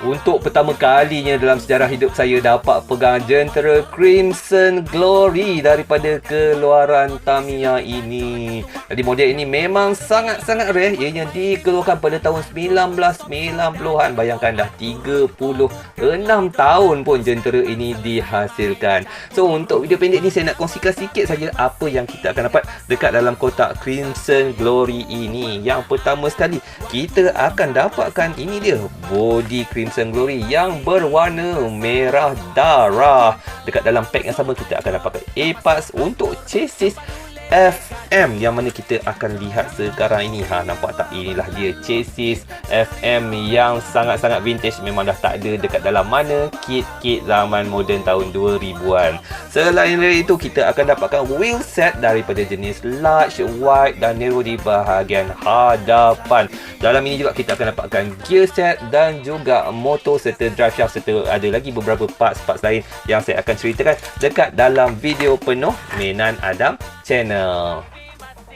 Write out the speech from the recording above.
Untuk pertama kalinya dalam sejarah hidup saya dapat pegang jentera Crimson Glory daripada keluaran Tamiya ini. Jadi model ini memang sangat-sangat rare. Ianya dikeluarkan pada tahun 1990-an. Bayangkan dah 36 tahun pun jentera ini dihasilkan. So untuk video pendek ni saya nak kongsikan sikit saja apa yang kita akan dapat dekat dalam kotak Crimson Glory ini. Yang pertama sekali, kita akan dapatkan ini dia, body Crimson Glory yang berwarna merah darah. Dekat dalam pack yang sama kita akan dapatkan A-parts untuk chassis FM yang mana kita akan lihat sekarang ini. Nampak tak? Inilah dia chassis FM yang sangat-sangat vintage. Memang dah tak ada dekat dalam mana kit-kit zaman moden tahun 2000-an. Selain dari itu, kita akan dapatkan wheel set daripada jenis large, wide dan narrow di bahagian hadapan. Dalam ini juga kita akan dapatkan gear set dan juga motor serta drive shaft, serta ada lagi beberapa parts-parts lain yang saya akan ceritakan dekat dalam video penuh Menan Adam Channel.